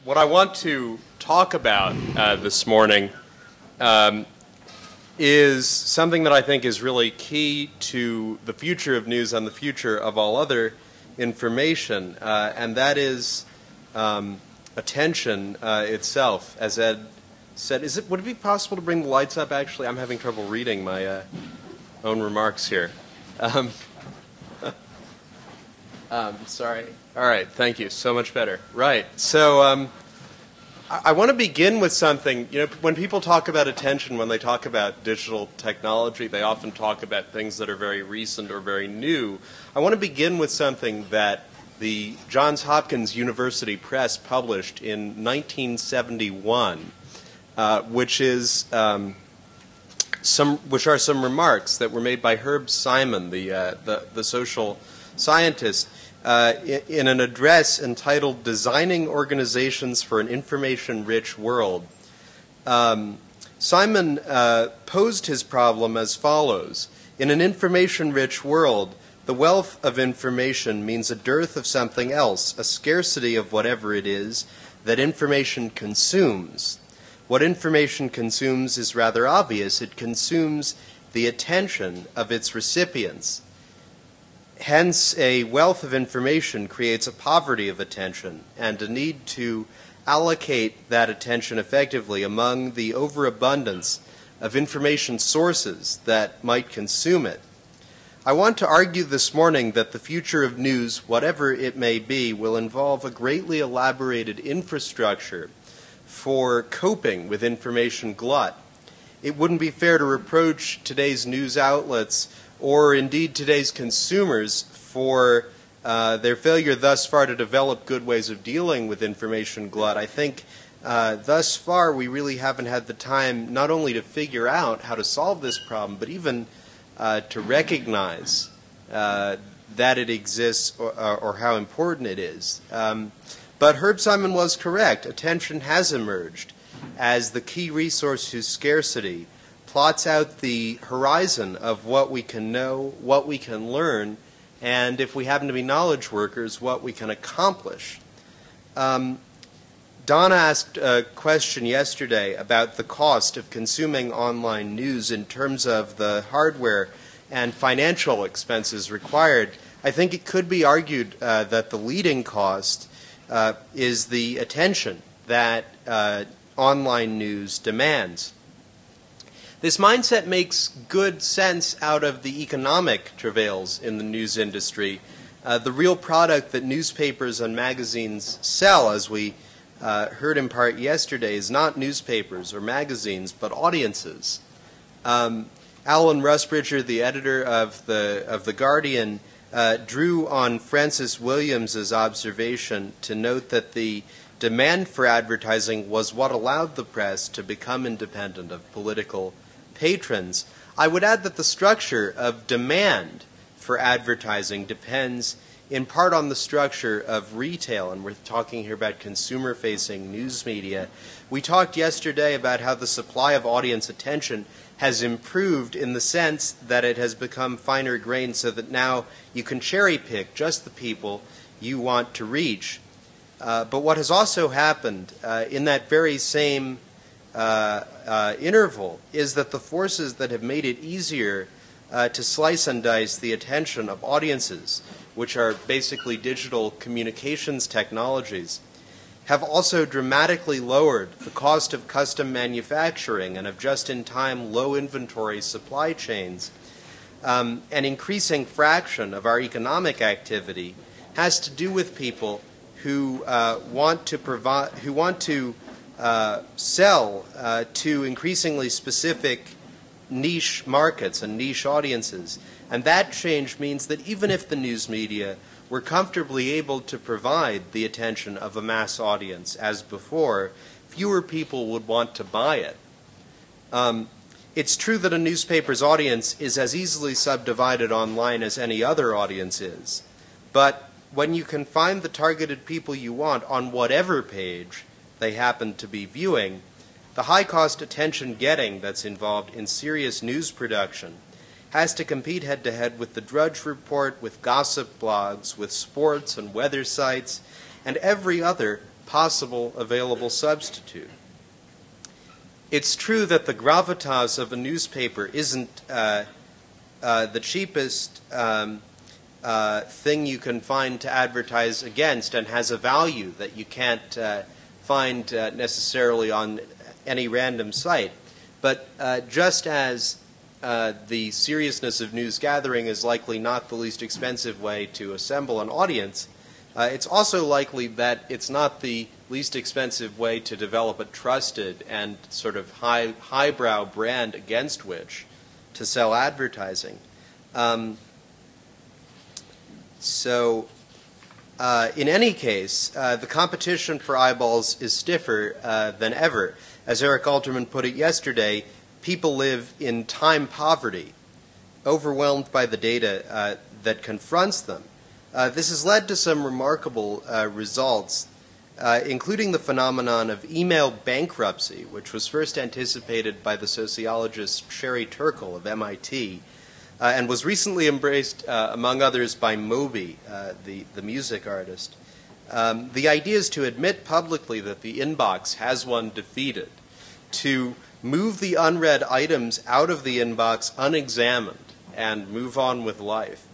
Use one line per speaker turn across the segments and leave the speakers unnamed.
What I want to talk about this morning is something that I think is really key to the future of news and the future of all other information, and that is attention itself. As Ed said, would it be possible to bring the lights up? Actually, I'm having trouble reading my own remarks here. Sorry. All right, thank you. So much better. Right. So I want to begin with something. You know, when people talk about attention, when they talk about digital technology, they often talk about things that are very recent or very new. I want to begin with something that the Johns Hopkins University Press published in 1971, which are some remarks that were made by Herb Simon, the social scientist, in an address entitled "Designing Organizations for an Information-Rich World." Simon posed his problem as follows. In an information-rich world, the wealth of information means a dearth of something else, a scarcity of whatever it is that information consumes. What information consumes is rather obvious. It consumes the attention of its recipients. Hence, a wealth of information creates a poverty of attention and a need to allocate that attention effectively among the overabundance of information sources that might consume it. I want to argue this morning that the future of news, whatever it may be, will involve a greatly elaborated infrastructure for coping with information glut. It wouldn't be fair to reproach today's news outlets or indeed today's consumers for their failure thus far to develop good ways of dealing with information glut. I think thus far we really haven't had the time not only to figure out how to solve this problem, but even to recognize that it exists or how important it is. But Herb Simon was correct. Attention has emerged as the key resource whose scarcity plots out the horizon of what we can know, what we can learn, and if we happen to be knowledge workers, what we can accomplish. Donna asked a question yesterday about the cost of consuming online news in terms of the hardware and financial expenses required. I think it could be argued that the leading cost is the attention that online news demands. This mindset makes good sense out of the economic travails in the news industry. The real product that newspapers and magazines sell, as we heard in part yesterday, is not newspapers or magazines, but audiences. Alan Rusbridger, the editor of the Guardian, drew on Francis Williams's observation to note that the demand for advertising was what allowed the press to become independent of political patrons. I would add that the structure of demand for advertising depends in part on the structure of retail, and we're talking here about consumer-facing news media. We talked yesterday about how the supply of audience attention has improved in the sense that it has become finer grained so that now you can cherry-pick just the people you want to reach. But what has also happened in that very same interval is that the forces that have made it easier to slice and dice the attention of audiences, which are basically digital communications technologies, have also dramatically lowered the cost of custom manufacturing and of just-in-time low-inventory supply chains. An increasing fraction of our economic activity has to do with people who want to sell to increasingly specific niche markets and niche audiences. And that change means that even if the news media were comfortably able to provide the attention of a mass audience as before, fewer people would want to buy it. It's true that a newspaper's audience is as easily subdivided online as any other audience is. But when you can find the targeted people you want on whatever page they happen to be viewing, the high-cost attention getting that's involved in serious news production has to compete head-to-head with the Drudge Report, with gossip blogs, with sports and weather sites, and every other possible available substitute. It's true that the gravitas of a newspaper isn't the cheapest thing you can find to advertise against, and has a value that you can't find necessarily on any random site. But just as the seriousness of news gathering is likely not the least expensive way to assemble an audience, it's also likely that it's not the least expensive way to develop a trusted and sort of highbrow brand against which to sell advertising. In any case, the competition for eyeballs is stiffer than ever. As Eric Alterman put it yesterday, people live in time poverty, overwhelmed by the data that confronts them. This has led to some remarkable results, including the phenomenon of email bankruptcy, which was first anticipated by the sociologist Sherry Turkle of MIT, and was recently embraced, among others, by Moby, the music artist. The idea is to admit publicly that the inbox has one defeated, to move the unread items out of the inbox unexamined, and move on with life.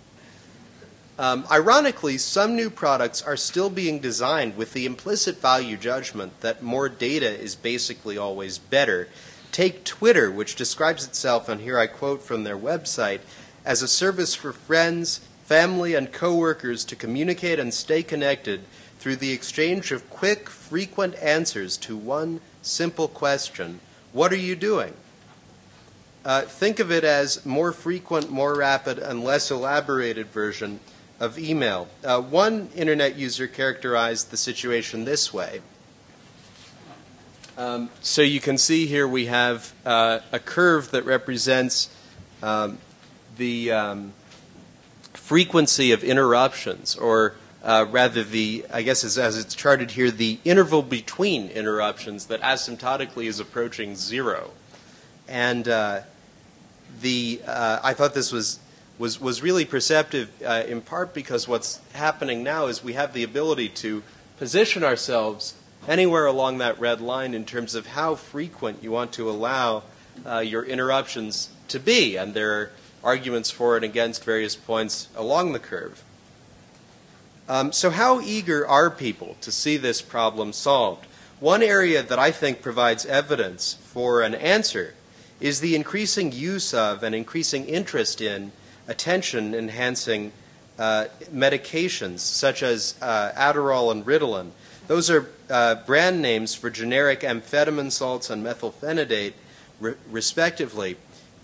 Ironically, some new products are still being designed with the implicit value judgment that more data is basically always better. Take Twitter, which describes itself, and here I quote from their website, as a service for friends, family, and coworkers to communicate and stay connected through the exchange of quick, frequent answers to one simple question: what are you doing? Think of it as more frequent, more rapid, and less elaborated version of email. One internet user characterized the situation this way. So you can see here we have a curve that represents the frequency of interruptions, or rather the, I guess as it's charted here, the interval between interruptions that asymptotically is approaching zero. And I thought this was really perceptive, in part because what's happening now is we have the ability to position ourselves anywhere along that red line in terms of how frequent you want to allow your interruptions to be, and there are arguments for and against various points along the curve. So how eager are people to see this problem solved? One area that I think provides evidence for an answer is the increasing use of and increasing interest in attention-enhancing medications such as Adderall and Ritalin. Those are brand names for generic amphetamine salts and methylphenidate, respectively.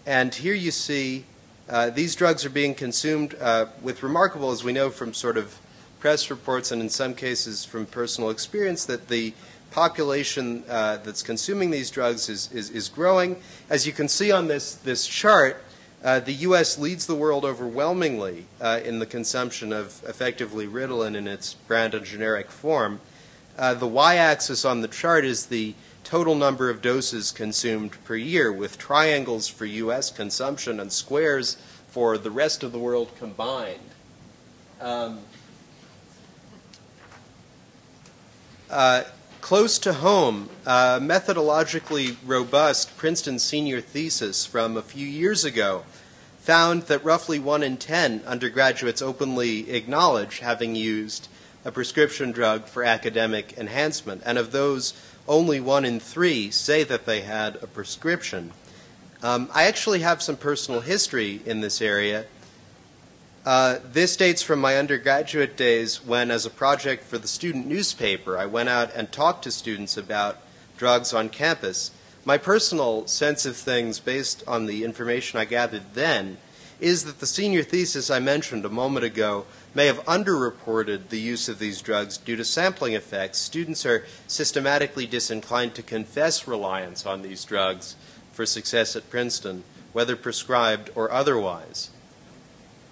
And here you see these drugs are being consumed with remarkable, as we know from sort of press reports and in some cases from personal experience, that the population that's consuming these drugs is growing. As you can see on this chart, the U.S. leads the world overwhelmingly in the consumption of effectively Ritalin in its brand and generic form. The y-axis on the chart is the total number of doses consumed per year, with triangles for U.S. consumption and squares for the rest of the world combined. Close to home, methodologically robust Princeton senior thesis from a few years ago found that roughly 1 in 10 undergraduates openly acknowledge having used a prescription drug for academic enhancement, and of those, only 1 in 3 say that they had a prescription. I actually have some personal history in this area. This dates from my undergraduate days when, as a project for the student newspaper, I went out and talked to students about drugs on campus. My personal sense of things, based on the information I gathered then, is that the senior thesis I mentioned a moment ago may have underreported the use of these drugs due to sampling effects. Students are systematically disinclined to confess reliance on these drugs for success at Princeton, whether prescribed or otherwise.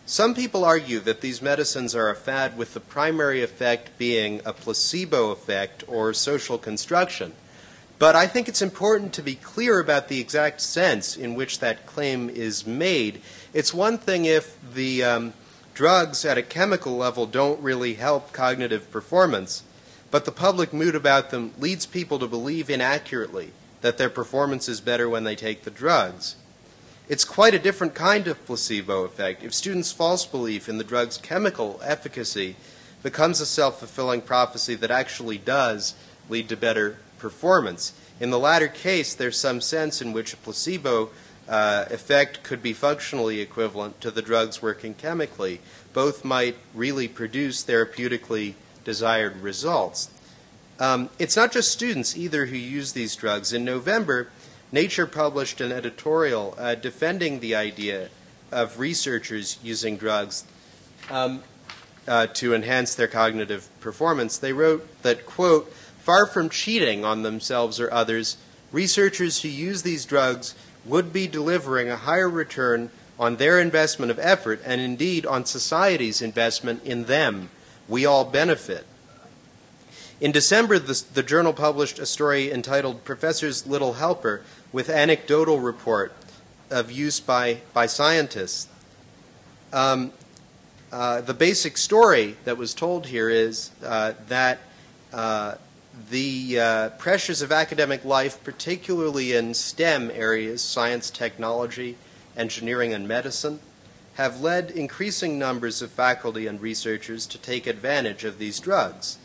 Some people argue that these medicines are a fad, with the primary effect being a placebo effect or social construction. But I think it's important to be clear about the exact sense in which that claim is made. It's one thing if the drugs at a chemical level don't really help cognitive performance, but the public mood about them leads people to believe inaccurately that their performance is better when they take the drugs. It's quite a different kind of placebo effect if students' false belief in the drug's chemical efficacy becomes a self-fulfilling prophecy that actually does lead to better performance. In the latter case, there's some sense in which a placebo effect could be functionally equivalent to the drugs working chemically. Both might really produce therapeutically desired results. It's not just students either who use these drugs. In November, Nature published an editorial defending the idea of researchers using drugs to enhance their cognitive performance. They wrote that, quote, "Far from cheating on themselves or others, researchers who use these drugs would be delivering a higher return on their investment of effort and indeed on society's investment in them. We all benefit." In December, the journal published a story entitled "Professor's Little Helper" with anecdotal report of use by scientists. The basic story that was told here is that the pressures of academic life, particularly in STEM areas, science, technology, engineering, and medicine, have led increasing numbers of faculty and researchers to take advantage of these drugs.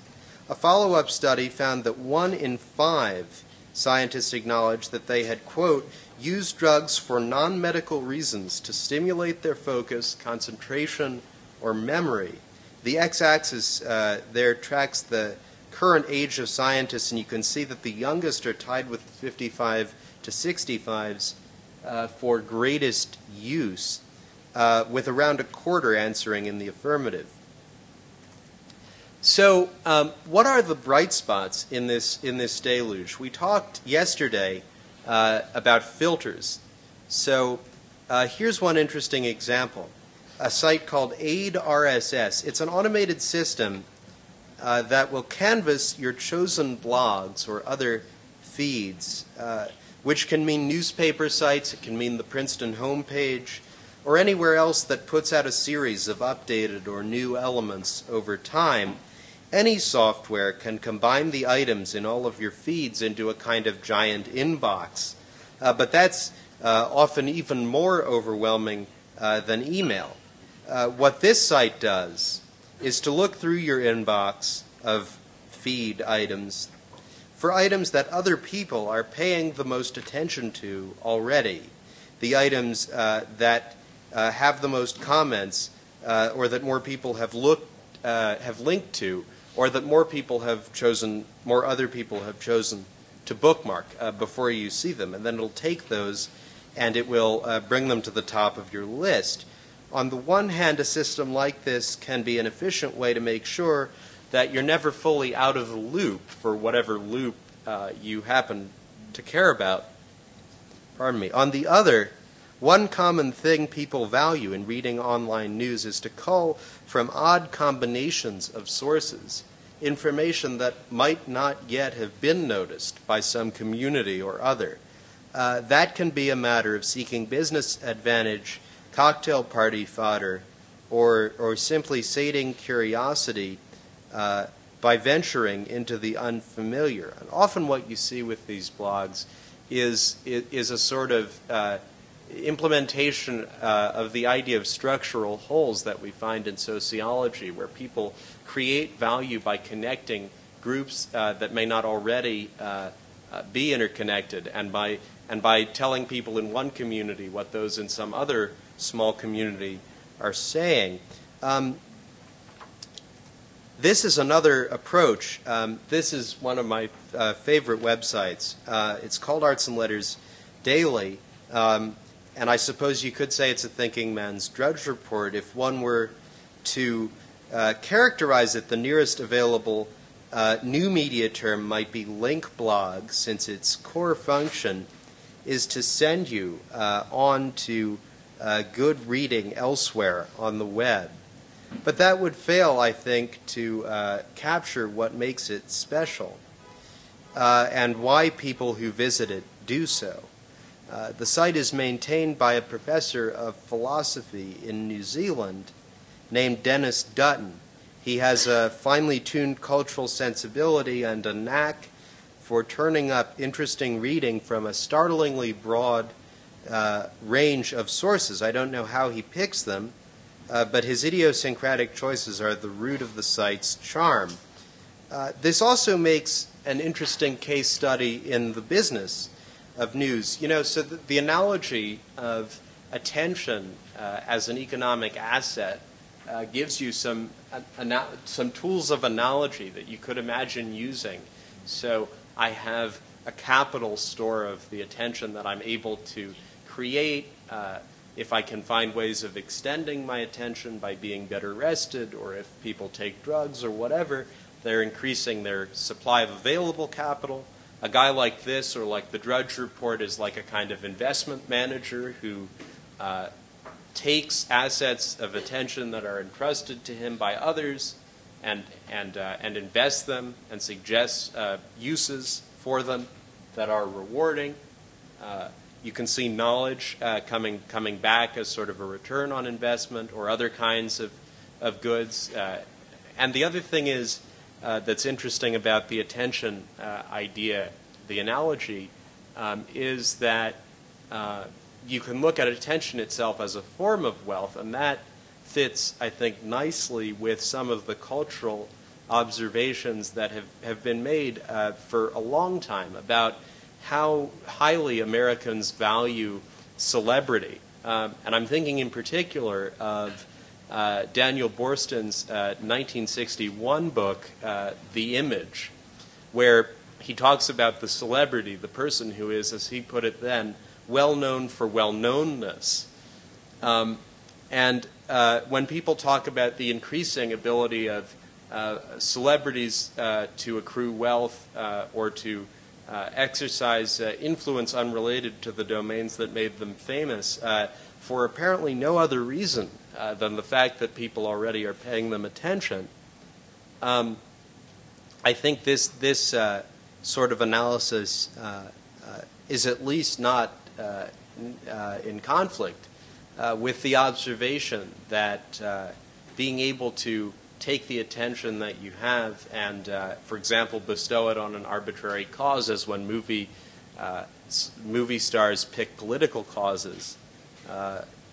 A follow-up study found that 1 in 5 scientists acknowledged that they had, quote, "used drugs for non-medical reasons to stimulate their focus, concentration, or memory." The x-axis there tracks the current age of scientists, and you can see that the youngest are tied with 55 to 65s for greatest use, with around a quarter answering in the affirmative. So what are the bright spots in this deluge? We talked yesterday about filters. So here's one interesting example. A site called Aid RSS. It's an automated system that will canvass your chosen blogs or other feeds, which can mean newspaper sites, it can mean the Princeton homepage, or anywhere else that puts out a series of updated or new elements over time. Any software can combine the items in all of your feeds into a kind of giant inbox, but that's often even more overwhelming than email. What this site does is to look through your inbox of feed items for items that other people are paying the most attention to already, the items that have the most comments or that more people have linked to, or that more other people have chosen to bookmark before you see them. And then it'll take those and it will bring them to the top of your list. On the one hand, a system like this can be an efficient way to make sure that you're never fully out of the loop for whatever loop you happen to care about. Pardon me. On the other, one common thing people value in reading online news is to cull from odd combinations of sources information that might not yet have been noticed by some community or other. That can be a matter of seeking business advantage, cocktail party fodder, or simply sating curiosity by venturing into the unfamiliar. And often what you see with these blogs is a sort of implementation of the idea of structural holes that we find in sociology, where people create value by connecting groups that may not already be interconnected, and by telling people in one community what those in some other small community are saying. This is another approach. This is one of my favorite websites. It's called Arts and Letters Daily. And I suppose you could say it's a thinking man's Drudge Report. If one were to characterize it, the nearest available new media term might be link blog, since its core function is to send you on to good reading elsewhere on the web. But that would fail, I think, to capture what makes it special and why people who visit it do so. The site is maintained by a professor of philosophy in New Zealand named Dennis Dutton. He has a finely tuned cultural sensibility and a knack for turning up interesting reading from a startlingly broad range of sources. I don't know how he picks them, but his idiosyncratic choices are the root of the site's charm. This also makes an interesting case study in the business of news. You know, so the analogy of attention as an economic asset gives you some tools of analogy that you could imagine using. So I have a capital store of the attention that I'm able to create if I can find ways of extending my attention by being better rested, or if people take drugs or whatever, they're increasing their supply of available capital. A guy like this, or like the Drudge Report, is like a kind of investment manager who takes assets of attention that are entrusted to him by others and invests them and suggests uses for them that are rewarding. You can see knowledge coming back as sort of a return on investment, or other kinds of goods. And the other thing is that's interesting about the attention idea, the analogy, is that you can look at attention itself as a form of wealth, and that fits, I think, nicely with some of the cultural observations that have been made for a long time about how highly Americans value celebrity. And I'm thinking in particular of Daniel Borsten's 1961 book, The Image, where he talks about the celebrity, the person who is, as he put it then, well-known for well-knownness. And when people talk about the increasing ability of celebrities to accrue wealth or to exercise influence unrelated to the domains that made them famous, for apparently no other reason than the fact that people already are paying them attention, I think this sort of analysis is at least not in conflict with the observation that being able to take the attention that you have and, for example, bestow it on an arbitrary cause, as when movie stars pick political causes,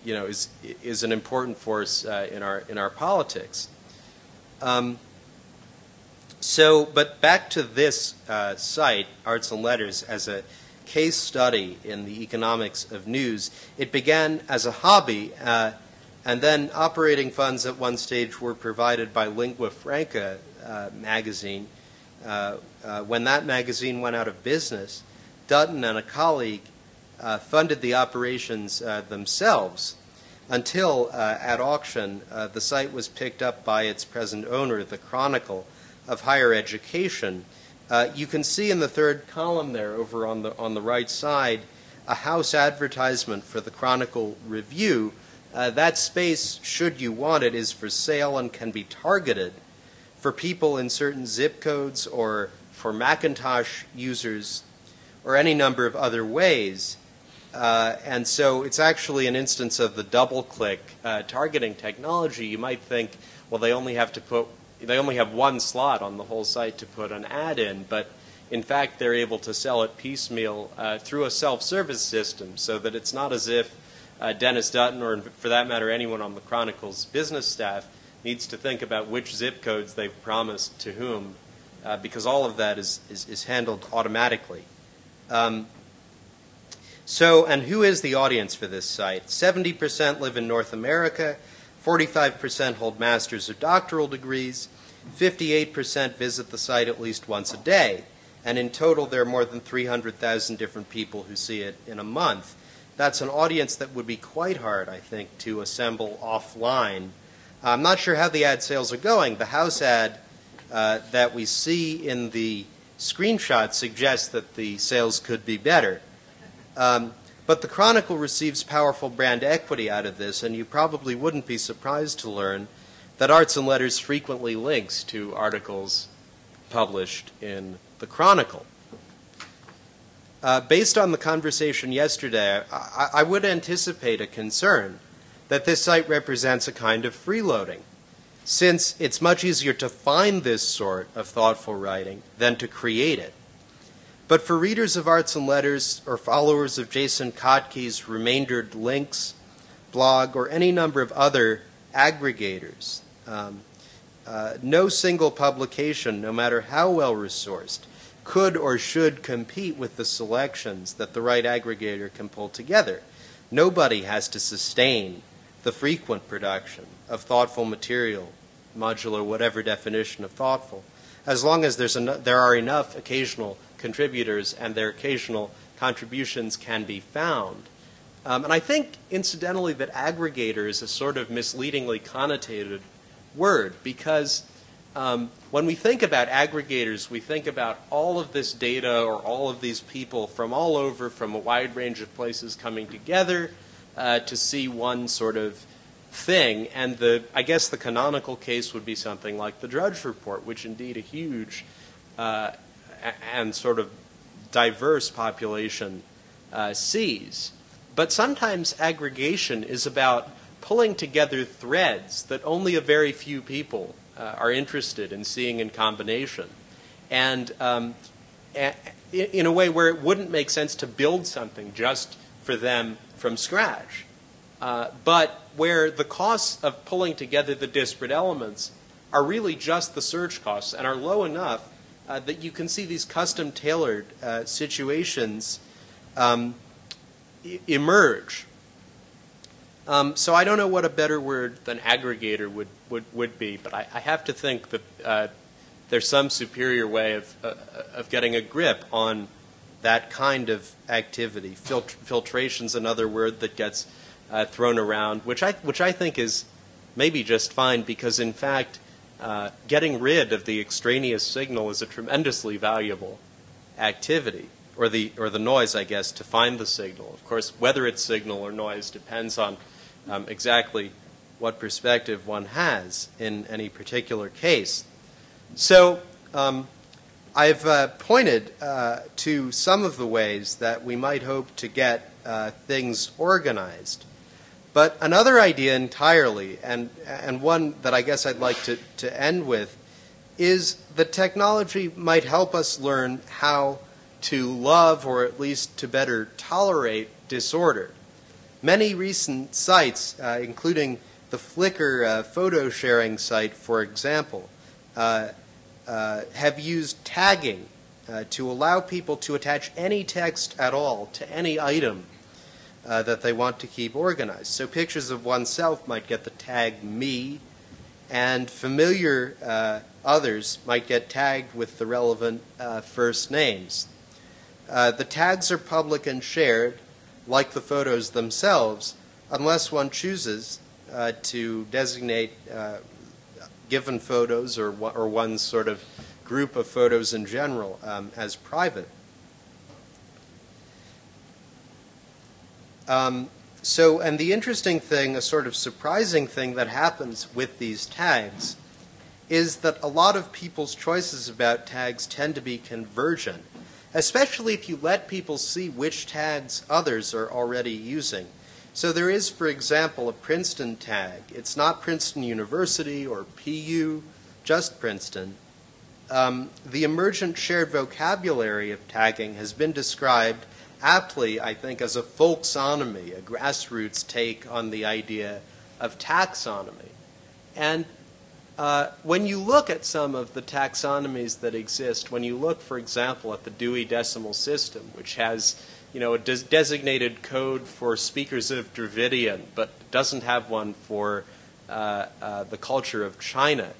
you know, is an important force in our politics. But back to this site, Arts and Letters, as a case study in the economics of news. It began as a hobby, and then operating funds at one stage were provided by Lingua Franca magazine. When that magazine went out of business, Dutton and a colleague funded the operations themselves until, at auction, the site was picked up by its present owner, the Chronicle of Higher Education. You can see in the third column there, over on the right side, a house advertisement for the Chronicle Review. That space, should you want it, is for sale and can be targeted for people in certain zip codes, or for Macintosh users, or any number of other ways. And so it's actually an instance of the double-click targeting technology. You might think, well, they only have one slot on the whole site to put an ad in, but in fact they're able to sell it piecemeal through a self-service system, so that it's not as if Dennis Dutton, or for that matter anyone on the Chronicle's business staff, needs to think about which zip codes they've promised to whom, because all of that is handled automatically. And who is the audience for this site? 70% live in North America, 45% hold master's or doctoral degrees, 58% visit the site at least once a day, and in total there are more than 300,000 different people who see it in a month. That's an audience that would be quite hard, I think, to assemble offline. I'm not sure how the ad sales are going. The house ad that we see in the screenshot suggests that the sales could be better. But the Chronicle receives powerful brand equity out of this, and you probably wouldn't be surprised to learn that Arts and Letters frequently links to articles published in the Chronicle. Based on the conversation yesterday, I would anticipate a concern that this site represents a kind of freeloading. since it's much easier to find this sort of thoughtful writing than to create it. But for readers of arts and letters or followers of Jason Kotke's Remaindered Links blog or any number of other aggregators, no single publication, no matter how well resourced, could or should compete with the selections that the right aggregator can pull together. Nobody has to sustain the frequent production of thoughtful material, modular, whatever definition of thoughtful, as long as there are enough occasional contributors and their occasional contributions can be found. And I think, incidentally, that aggregator is a sort of misleadingly connotated word, because when we think about aggregators, we think about all of this data or all of these people from all over, from a wide range of places coming together to see one sort of thing. And I guess the canonical case would be something like the Drudge Report, which indeed a huge and sort of diverse population sees. But sometimes aggregation is about pulling together threads that only a very few people are interested in seeing in combination, and in a way where it wouldn't make sense to build something just for them from scratch, but where the costs of pulling together the disparate elements are really just the search costs and are low enough that you can see these custom-tailored situations emerge. So I don't know what a better word than aggregator would be, but I have to think that there's some superior way of getting a grip on that kind of activity. Filtration's another word that gets thrown around, which I think is maybe just fine, because in fact getting rid of the extraneous signal is a tremendously valuable activity. Or the noise, I guess, to find the signal. Of course, whether it's signal or noise depends on exactly what perspective one has in any particular case. So I've pointed to some of the ways that we might hope to get things organized. But another idea entirely, and one that I guess I'd like to end with, is that technology might help us learn how to love, or at least to better tolerate, disorder. Many recent sites, including the Flickr photo sharing site, for example, have used tagging to allow people to attach any text at all to any item that they want to keep organized. So pictures of oneself might get the tag me, and familiar others might get tagged with the relevant first names. The tags are public and shared, like the photos themselves, unless one chooses to designate given photos or one's sort of group of photos in general as private. And the interesting thing, a sort of surprising thing that happens with these tags, is that a lot of people's choices about tags tend to be convergent, especially if you let people see which tags others are already using. So there is, for example, a Princeton tag. It's not Princeton University or PU, just Princeton. The emergent shared vocabulary of tagging has been described aptly, I think, as a folksonomy, a grassroots take on the idea of taxonomy. And when you look at some of the taxonomies that exist, when you look, for example, at the Dewey Decimal System, which has, a designated code for speakers of Dravidian, but doesn't have one for the culture of China,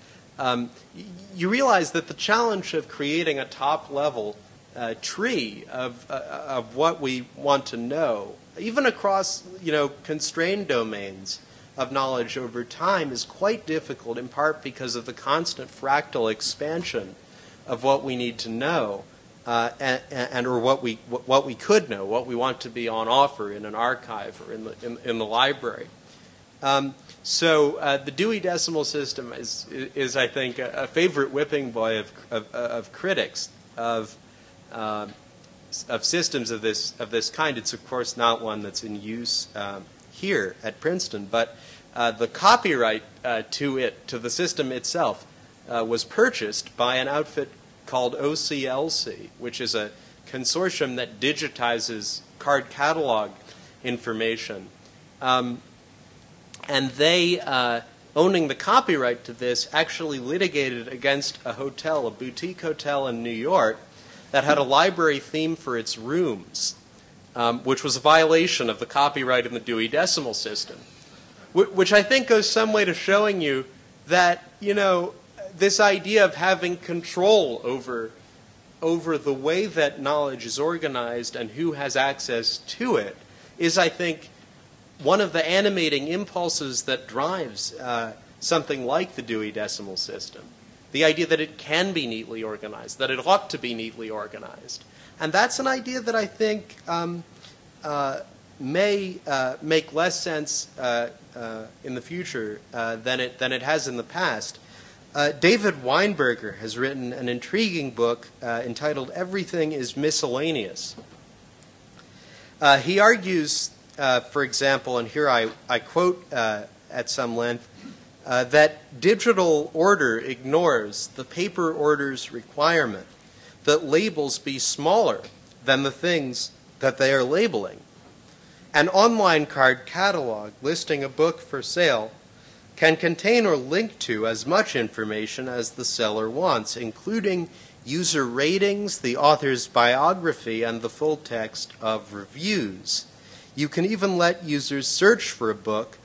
you realize that the challenge of creating a top-level tree of what we want to know, even across, constrained domains of knowledge over time, is quite difficult, in part because of the constant fractal expansion of what we need to know, or what we could know, what we want to be on offer in an archive or in the library. So the Dewey Decimal System is I think, a favorite whipping boy of critics of systems of this kind. It's of course not one that's in use here at Princeton, but the copyright to the system itself, was purchased by an outfit called OCLC, which is a consortium that digitizes card catalog information. And they, owning the copyright to this, actually litigated against a hotel, a boutique hotel in New York, that had a library theme for its rooms, which was a violation of the copyright in the Dewey Decimal System. Which I think goes some way to showing you that, you know, this idea of having control over the way that knowledge is organized and who has access to it is, I think, one of the animating impulses that drives something like the Dewey Decimal System. The idea that it can be neatly organized, that it ought to be neatly organized. And that's an idea that I think may make less sense in the future than it has in the past. David Weinberger has written an intriguing book entitled "Everything is Miscellaneous." He argues, for example, and here I quote at some length, that digital order ignores the paper order's requirement that labels be smaller than the things that they are labeling. An online card catalog listing a book for sale can contain or link to as much information as the seller wants, including user ratings, the author's biography, and the full text of reviews. You can even let users search for a book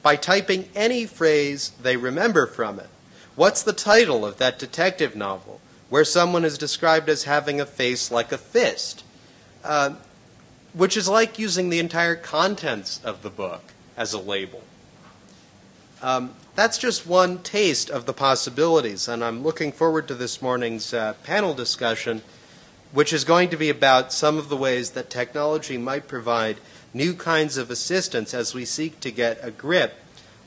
by typing any phrase they remember from it. What's the title of that detective novel where someone is described as having a face like a fist? Which is like using the entire contents of the book as a label. That's just one taste of the possibilities, and I'm looking forward to this morning's panel discussion, which is going to be about some of the ways that technology might provide new kinds of assistance as we seek to get a grip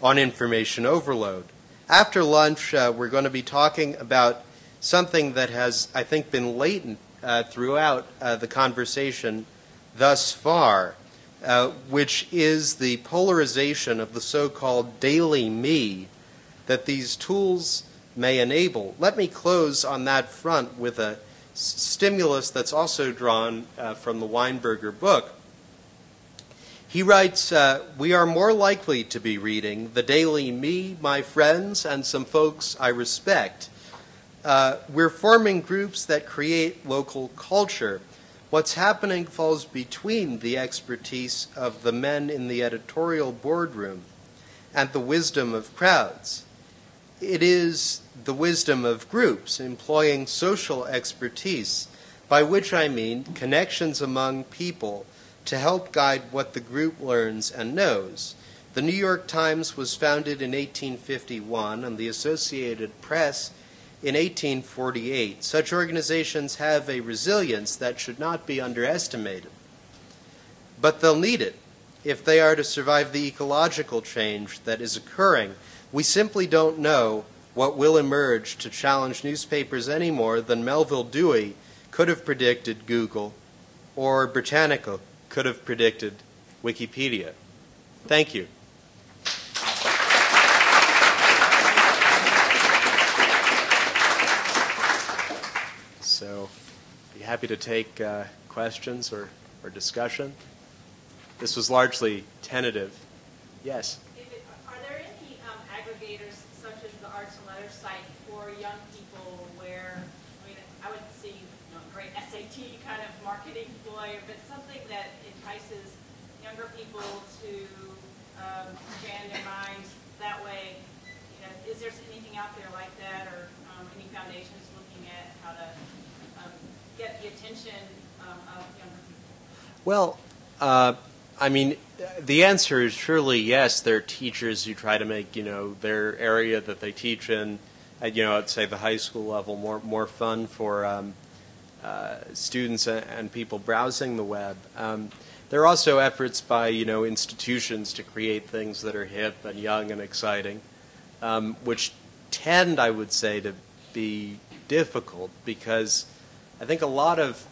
on information overload. After lunch, we're going to be talking about something that has, I think, been latent throughout the conversation thus far, which is the polarization of the so-called daily me that these tools may enable. Let me close on that front with a stimulus that's also drawn from the Weinberger book. He writes, we are more likely to be reading the daily me, my friends, and some folks I respect. We're forming groups that create local culture. What's happening falls between the expertise of the men in the editorial boardroom and the wisdom of crowds. It is the wisdom of groups employing social expertise, by which I mean connections among people to help guide what the group learns and knows. The New York Times was founded in 1851 and the Associated Press in 1848. Such organizations have a resilience that should not be underestimated. But they'll need it if they are to survive the ecological change that is occurring. We simply don't know what will emerge to challenge newspapers any more than Melville Dewey could have predicted Google, or Britannica could have predicted Wikipedia. Thank you. So, be happy to take questions or discussion. This was largely tentative. Yes?
Are there any aggregators such as the Arts and Letters site for young people where, I mean, I would see great SAT kind of marketing ploy, but something that entices younger people to expand their minds that way? You know, is there anything out there like that, or any foundations looking at how to get the attention of younger people?
Well, I mean, the answer is surely yes. There are teachers who try to make, their area that they teach in, at say the high school level, more fun for students and people browsing the web. There are also efforts by, institutions to create things that are hip and young and exciting, which tend, I would say, to be difficult because I think a lot of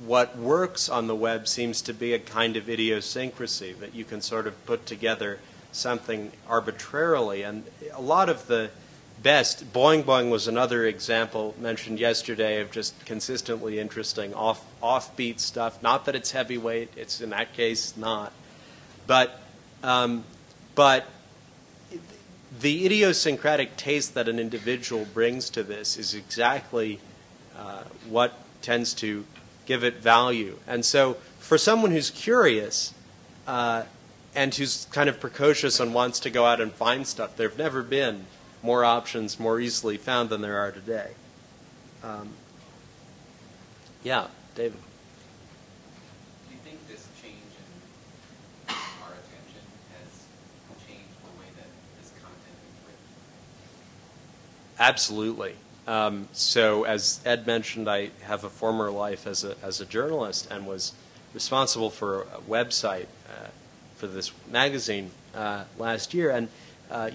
what works on the web seems to be a kind of idiosyncrasy, that you can sort of put together something arbitrarily. And a lot of the best, Boing Boing was another example mentioned yesterday of just consistently interesting offbeat stuff. Not that it's heavyweight, it's in that case not. But the idiosyncratic taste that an individual brings to this is exactly what tends to give it value. And so for someone who's curious and who's kind of precocious and wants to go out and find stuff, there have never been more options more easily found than there are today. Yeah, David.
Do you think this change in our attention has changed the way that this content is written?
Absolutely. So as Ed mentioned, I have a former life as a journalist and was responsible for a website for this magazine last year. And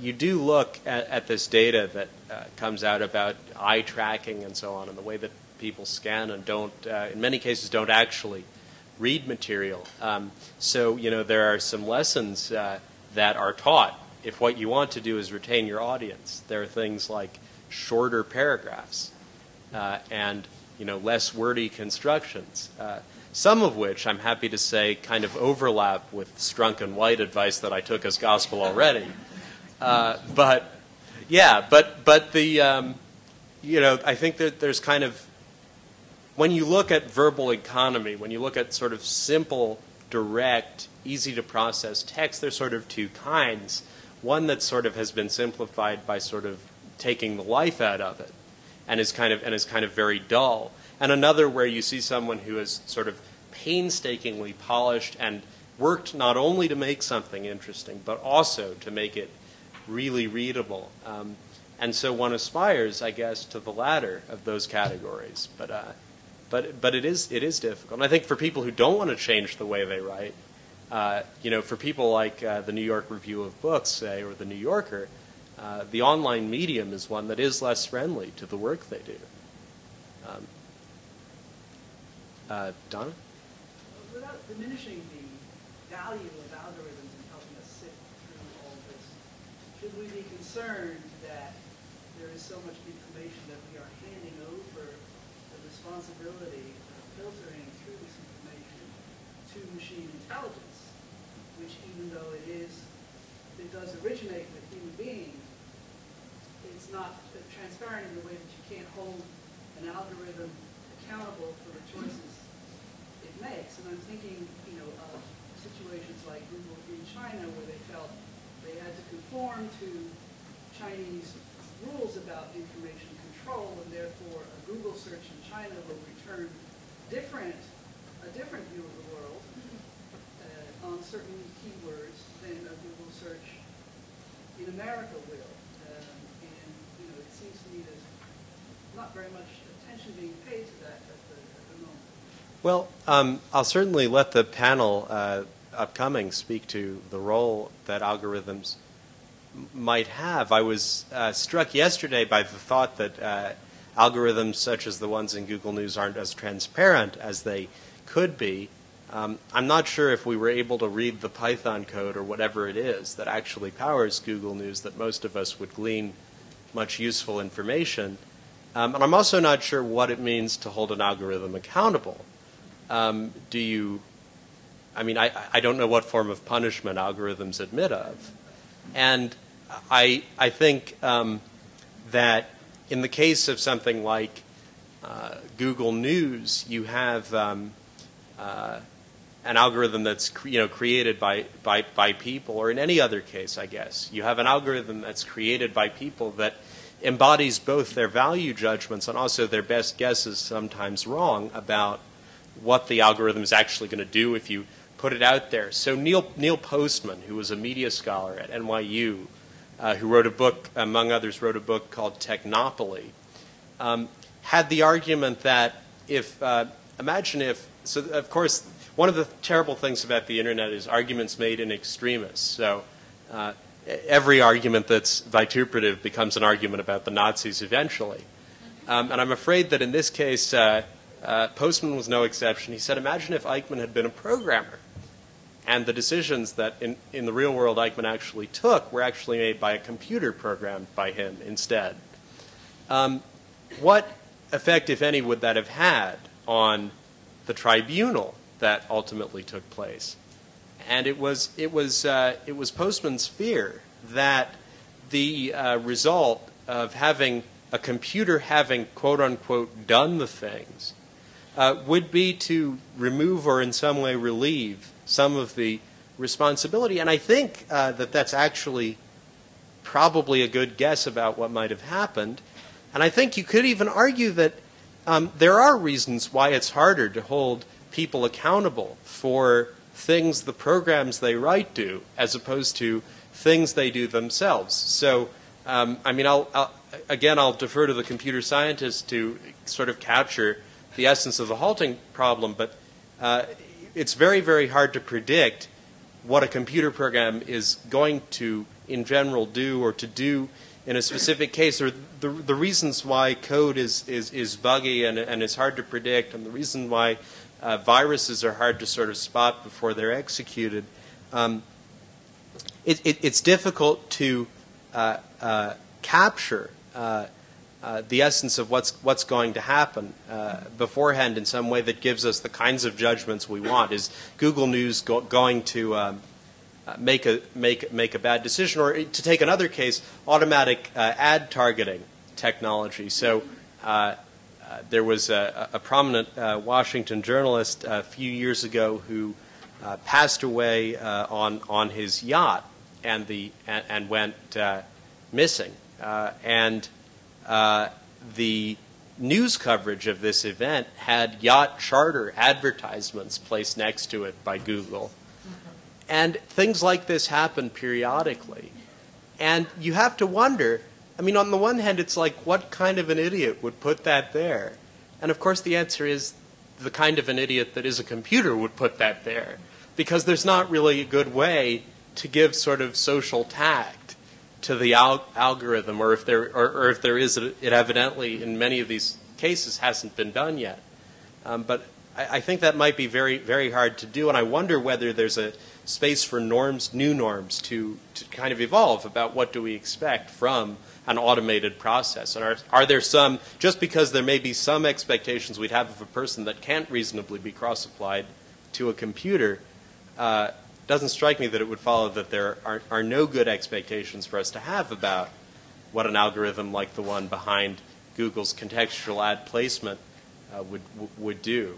you do look at this data that comes out about eye tracking and so on, and the way that people scan and don't, in many cases, don't actually read material. So, you know, there are some lessons that are taught if what you want to do is retain your audience. There are things like shorter paragraphs and, you know, less wordy constructions, some of which I'm happy to say kind of overlap with Strunk and White advice that I took as gospel already. But the, you know, I think that there's kind of, when you look at verbal economy, when you look at sort of simple, direct, easy to process text, there's sort of two kinds. One that sort of has been simplified by sort of taking the life out of it and is kind of very dull. And another where you see someone who has sort of painstakingly polished and worked not only to make something interesting, but also to make it really readable. And so one aspires, I guess, to the latter of those categories. But it is difficult. And I think for people who don't want to change the way they write, you know, for people like the New York Review of Books, say, or the New Yorker, the online medium is one that is less friendly to the work they do. Donna?
Without diminishing the value of algorithms in helping us sift through all this, should we be concerned that there is so much information that we are handing over the responsibility of filtering through this information to machine intelligence, which even though it does originate with human beings, it's not transparent in the way that you can't hold an algorithm accountable for the choices it makes. And I'm thinking, you know, of situations like Google in China where they felt they had to conform to Chinese rules about information control, and therefore a Google search in China will return a different view of the world on certain keywords than a Google search in America will. And, you know, it seems to me there's not very much attention being paid to that at the moment.
Well, I'll certainly let the panel upcoming speak to the role that algorithms might have. I was struck yesterday by the thought that algorithms such as the ones in Google News aren't as transparent as they could be. I'm not sure if we were able to read the Python code or whatever it is that actually powers Google News that most of us would glean much useful information. And I'm also not sure what it means to hold an algorithm accountable. I don't know what form of punishment algorithms admit of. And I think that in the case of something like Google News, you have an algorithm that's created by people, or in any other case, I guess, you have an algorithm that's created by people that embodies both their value judgments and also their best guesses, sometimes wrong, about what the algorithm is actually going to do if you put it out there. So Neil Postman, who was a media scholar at NYU, who wrote a book, among others, wrote a book called Technopoly, had the argument that imagine if, so of course, one of the terrible things about the internet is arguments made in extremis. So every argument that's vituperative becomes an argument about the Nazis eventually. And I'm afraid that in this case, Postman was no exception. He said, imagine if Eichmann had been a programmer, and the decisions that in the real world Eichmann actually took were actually made by a computer programmed by him instead. What effect, if any, would that have had on the tribunal that ultimately took place? And it was Postman's fear that the result of having a computer having quote unquote done the things would be to remove or in some way relieve some of the responsibility. And I think that that's actually probably a good guess about what might have happened. And I think you could even argue that there are reasons why it's harder to hold people accountable for things the programs they write do as opposed to things they do themselves. So, I mean, I'll defer to the computer scientists to sort of capture the essence of the halting problem, but it's very, very hard to predict what a computer program is going to, in general, do or to do in a specific case, or the reasons why code is buggy and is hard to predict, and the reason why viruses are hard to sort of spot before they're executed. It's difficult to capture the essence of what's going to happen beforehand in some way that gives us the kinds of judgments we want. Is Google News going to make a bad decision? Or to take another case, automatic ad targeting technology. So there was a prominent Washington journalist a few years ago who passed away on his yacht and went missing. And the news coverage of this event had yacht charter advertisements placed next to it by Google. And things like this happen periodically. And you have to wonder, I mean, on the one hand, it's like, what kind of an idiot would put that there? And of course, the answer is the kind of an idiot that is a computer would put that there. Because there's not really a good way to give sort of social tact to the algorithm, or if there is, it evidently, in many of these cases, hasn't been done yet. But I think that might be very, very hard to do, and I wonder whether there's a space for norms, new norms, to kind of evolve about what do we expect from an automated process. And are there some, just because there may be some expectations we'd have of a person that can't reasonably be cross-applied to a computer, doesn't strike me that it would follow that there are no good expectations for us to have about what an algorithm like the one behind Google's contextual ad placement would do.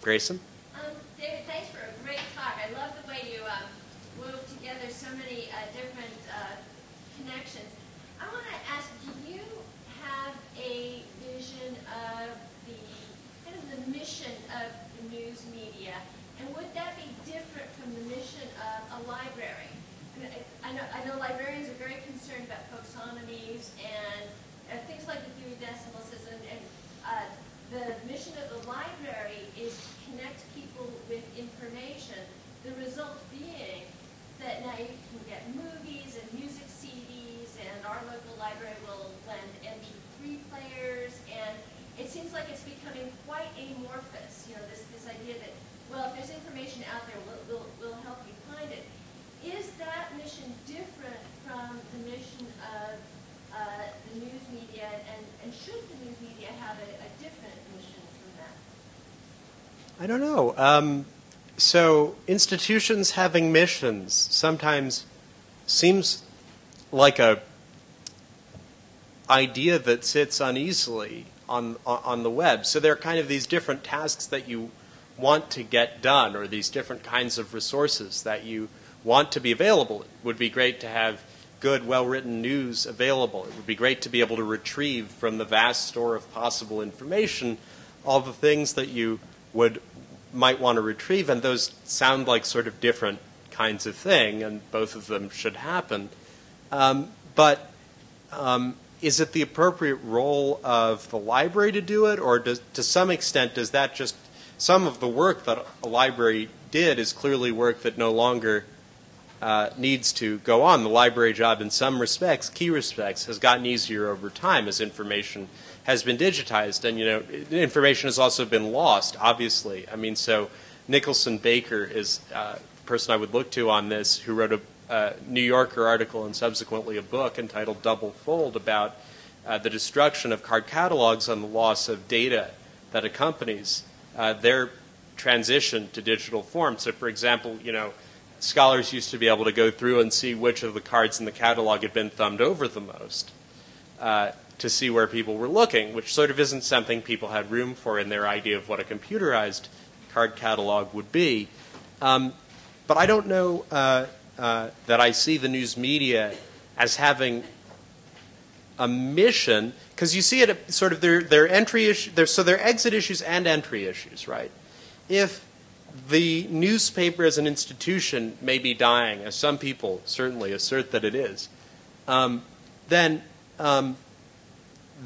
Grayson?
David, thanks for a great talk. I love the way you wove together so many different connections. I want to ask, do you have a vision of the kind of the mission of the news media, and would that be different from the mission of a library? I know librarians are very concerned about folksonomies and things like the Dewey Decimal System, and the mission of the library is to connect people with information. The result being that now you can get movies and music CDs, and our local library will lend MP3 players, and it seems like it's becoming quite amorphous. You know, this idea that, well, if there's information out there, we'll help you find it. Is that mission different from the mission of the news media, and should the news media have a different mission from that?
I don't know. So institutions having missions sometimes seems like a idea that sits uneasily on the web. So there are kind of these different tasks that you want to get done, or these different kinds of resources that you want to be available. It would be great to have good, well-written news available. It would be great to be able to retrieve from the vast store of possible information all the things that you might want to retrieve, and those sound like sort of different kinds of thing, and both of them should happen. But is it the appropriate role of the library to do it, or to some extent does that just, some of the work that a library did is clearly work that no longer needs to go on? The library job in some respects, key respects, has gotten easier over time as information has been digitized, and information has also been lost. Obviously, I mean, so Nicholson Baker is the person I would look to on this, who wrote a New Yorker article and subsequently a book entitled Double Fold about the destruction of card catalogs and the loss of data that accompanies their transition to digital form. So, for example, scholars used to be able to go through and see which of the cards in the catalog had been thumbed over the most to see where people were looking, which sort of isn't something people had room for in their idea of what a computerized card catalog would be. But I don't know that I see the news media as having a mission, because you see it at sort of their entry issue, so their exit issues and entry issues, right? If the newspaper as an institution may be dying, as some people certainly assert that it is, then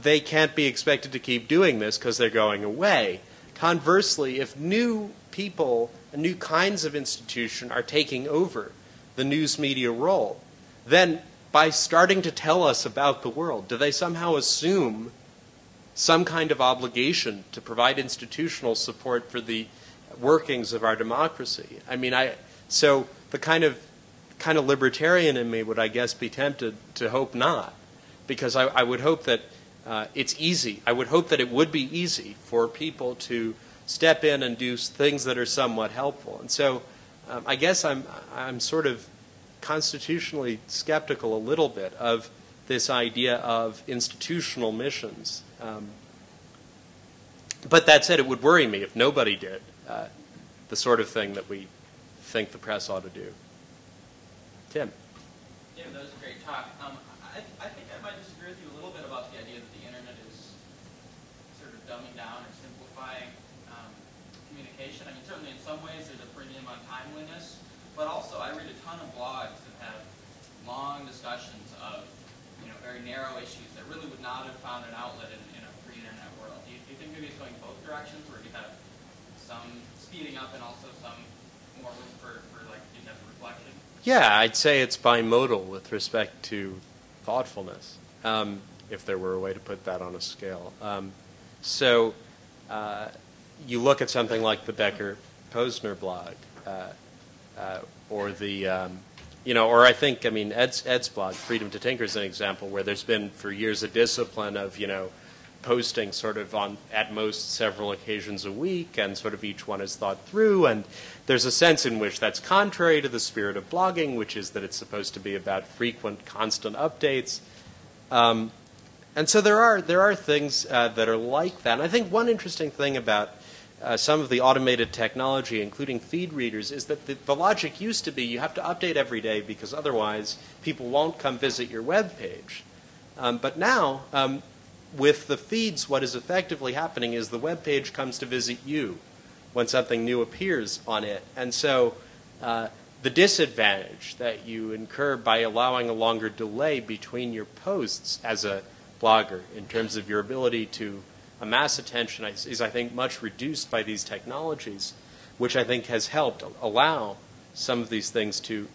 they can't be expected to keep doing this because they're going away. Conversely, if new people and new kinds of institution are taking over the news media role, then by starting to tell us about the world, do they somehow assume some kind of obligation to provide institutional support for the workings of our democracy? I mean, so the kind of libertarian in me would, I guess, be tempted to hope not, because I would hope that it's easy. I would hope that it would be easy for people to step in and do things that are somewhat helpful. And so I guess I'm sort of constitutionally skeptical a little bit of this idea of institutional missions. But that said, it would worry me if nobody did the sort of thing that we think the press ought to do. Tim.
Yeah, that was a great talk. I think I might disagree with you a little bit about the idea that the internet is sort of dumbing down or simplifying communication. I mean, certainly in some ways there's a premium on timeliness, but also I read a ton of blogs that have long discussions of very narrow issues that really would not have found an outlet in a pre-internet world. Do you think maybe it's going both directions, where you have some speeding up and also some more room for like in-depth reflection?
Yeah, I'd say it's bimodal with respect to thoughtfulness, if there were a way to put that on a scale. So you look at something like the Becker-Posner blog, or the, or I think, Ed's blog, Freedom to Tinker, is an example where there's been for years a discipline of, posting sort of on, at most, several occasions a week, and sort of each one is thought through, and there's a sense in which that's contrary to the spirit of blogging, which is that it's supposed to be about frequent, constant updates. And so there are things that are like that. And I think one interesting thing about some of the automated technology, including feed readers, is that the logic used to be you have to update every day because otherwise people won't come visit your web page. But now, with the feeds, what is effectively happening is the web page comes to visit you when something new appears on it. And so the disadvantage that you incur by allowing a longer delay between your posts as a blogger in terms of your ability to amass attention is, I think, much reduced by these technologies, which I think has helped allow some of these things to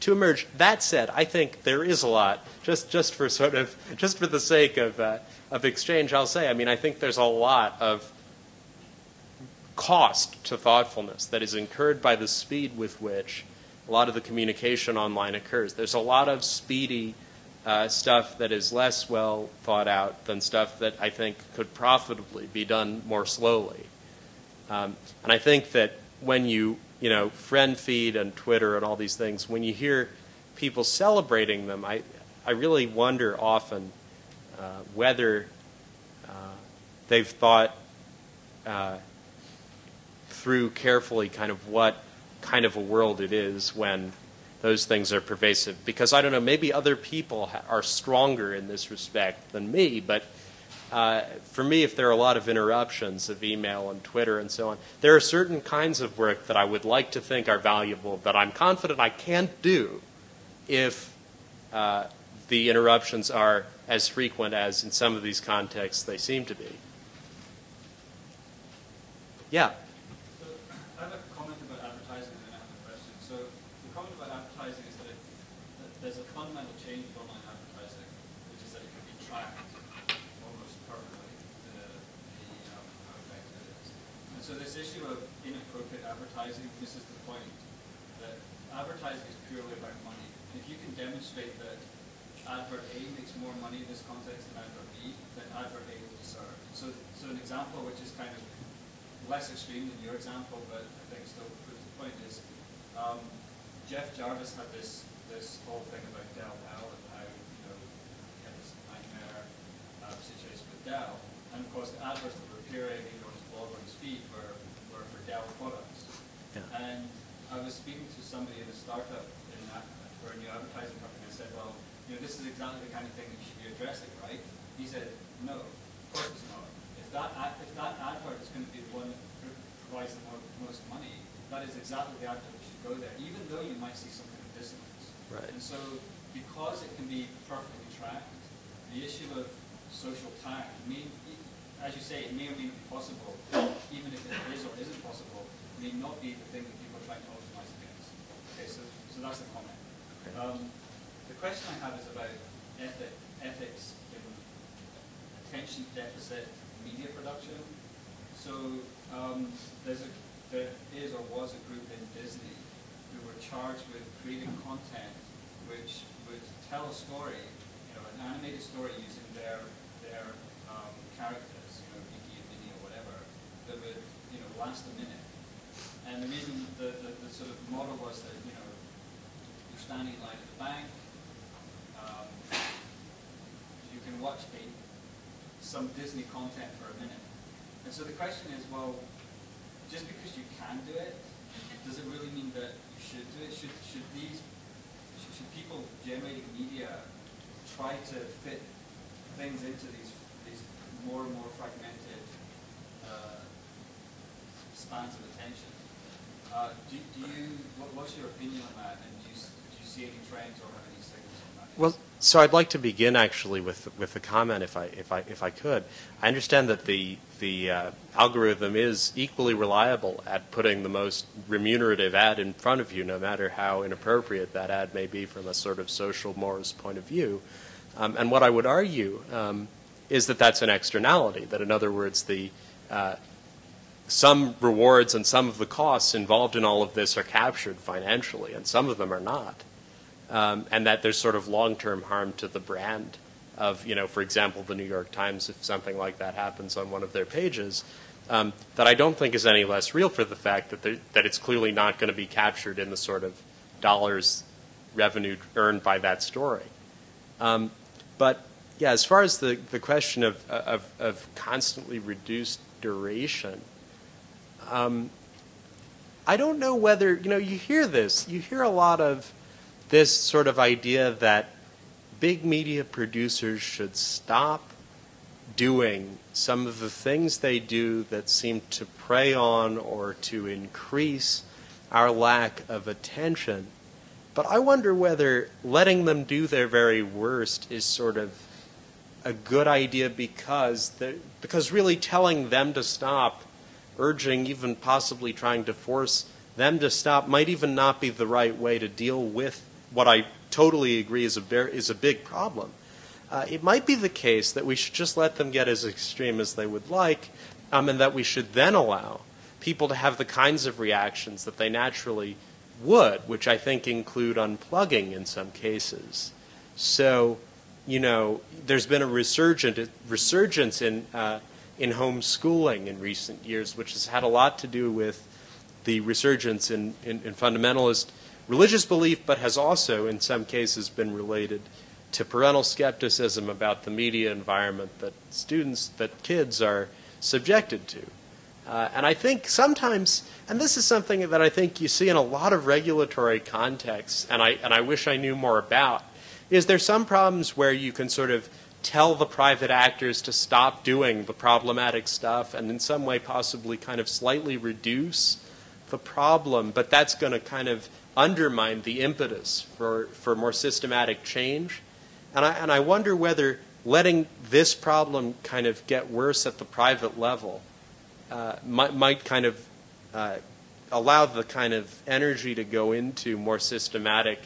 emerge. That said, I think there is a lot, just for the sake of exchange, I'll say, I think there's a lot of cost to thoughtfulness that is incurred by the speed with which a lot of the communication online occurs. There's a lot of speedy stuff that is less well thought out than stuff that I think could profitably be done more slowly. And I think that when you friend feed and Twitter and all these things, when you hear people celebrating them, I really wonder often whether they've thought through carefully kind of what kind of a world it is when those things are pervasive. Because I don't know, maybe other people are stronger in this respect than me, but for me, if there are a lot of interruptions of email and Twitter and so on, there are certain kinds of work that I would like to think are valuable that I'm confident I can't do if the interruptions are as frequent as in some of these contexts they seem to be. Yeah?
So I have a comment about advertising and then I have a question. So the comment about advertising is that there's a fundamental change with online advertising, which is that it can be tracked almost perfectly. So this issue of inappropriate advertising, this is the point, that advertising is purely about money. If you can demonstrate that advert A makes more money in this context than advert B, then advert A will be served. So an example which is kind of less extreme than your example, but I think still proves the point, is Jeff Jarvis had this whole thing about Dell Now and how, you know, he had this nightmare situation with Dell. And of course the adverts that were appearing either on his blog or his feed were for Dell products. Yeah. And I was speaking to somebody in a startup for a new advertising company, and I said, well, you know, this is exactly the kind of thing that you should be addressing, right? He said, no, of course it's not. If that advert is going to be the one that provides the most money, that is exactly the advert that should go there, even though you might see some kind of dissonance. Right. And so, because it can be perfectly tracked, the issue of social tag may, as you say, it may or may not be possible, even if it is or isn't possible, may not be the thing that people are trying to optimize against. Okay, so that's the comment. The question I have is about ethics in attention deficit media production. So there is or was a group in Disney who were charged with creating content which would tell a story, you know, an animated story using their characters, you know, Mickey and Minnie or whatever, that would, you know, last a minute. And the reason the sort of model was that, you know, you're standing in line at the bank, you can watch some Disney content for a minute. And so the question is, well, just because you can do it, does it really mean that you should do it? Should people generating media try to fit things into these more and more fragmented spans of attention? What's your opinion on that? And do you see any trends or have any signals on that?
Well, so I'd like to begin actually with a comment, if I could. I understand that the algorithm is equally reliable at putting the most remunerative ad in front of you, no matter how inappropriate that ad may be from a sort of social mores point of view. And what I would argue is that that's an externality. That, in other words, some rewards and some of the costs involved in all of this are captured financially, and some of them are not. And that there's sort of long-term harm to the brand of, you know, for example, the New York Times, if something like that happens on one of their pages, that I don't think is any less real for the fact that it's clearly not going to be captured in the sort of dollars revenue earned by that story. But yeah, as far as the question of constantly reduced duration, I don't know whether, you know, you hear a lot of this sort of idea that big media producers should stop doing some of the things they do that seem to prey on or to increase our lack of attention. But I wonder whether letting them do their very worst is sort of a good idea, because really telling them to stop, urging, even possibly trying to force them to stop, might even not be the right way to deal with what I totally agree is a big problem. It might be the case that we should just let them get as extreme as they would like, and that we should then allow people to have the kinds of reactions that they naturally would, which I think include unplugging in some cases. So, you know, there's been a resurgence in homeschooling in recent years, which has had a lot to do with the resurgence in fundamentalist religious belief, but has also, in some cases, been related to parental skepticism about the media environment that kids are subjected to. And I think sometimes, and this is something that I think you see in a lot of regulatory contexts, and I wish I knew more about, is there some problems where you can sort of tell the private actors to stop doing the problematic stuff and in some way possibly kind of slightly reduce the problem, but that's going to kind of undermine the impetus for more systematic change. And I wonder whether letting this problem kind of get worse at the private level might kind of allow the kind of energy to go into more systematic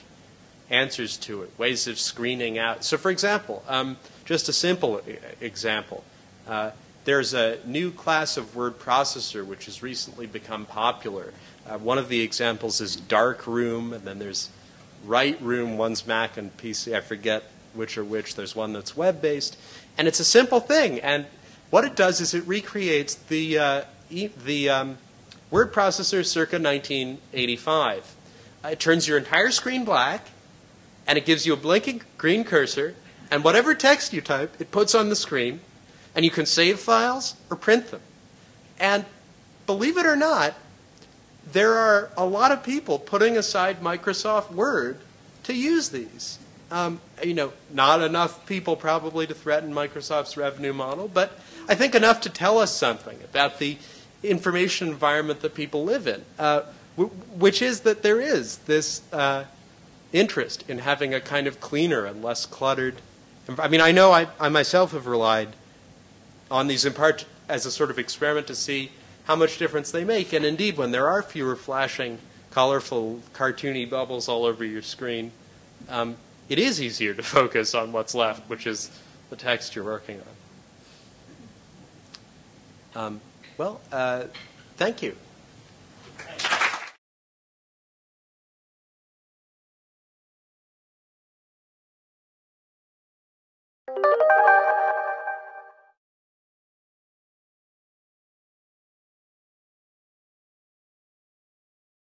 answers to it, ways of screening out. So, for example, just a simple example. there's a new class of word processor which has recently become popular. One of the examples is Dark Room, and then there's Write Room. One's Mac and PC. I forget which are which. There's one that's web-based. And it's a simple thing. And what it does is it recreates the word processor circa 1985. It turns your entire screen black, and it gives you a blinking green cursor, and whatever text you type, it puts on the screen, and you can save files or print them. And believe it or not, there are a lot of people putting aside Microsoft Word to use these. Not enough people probably to threaten Microsoft's revenue model, but I think enough to tell us something about the information environment that people live in, which is that there is this interest in having a kind of cleaner and less cluttered. I mean, I know I myself have relied on these in part as a sort of experiment to see how much difference they make. And indeed, when there are fewer flashing, colorful, cartoony bubbles all over your screen, it is easier to focus on what's left, which is the text you're working on. Thank you.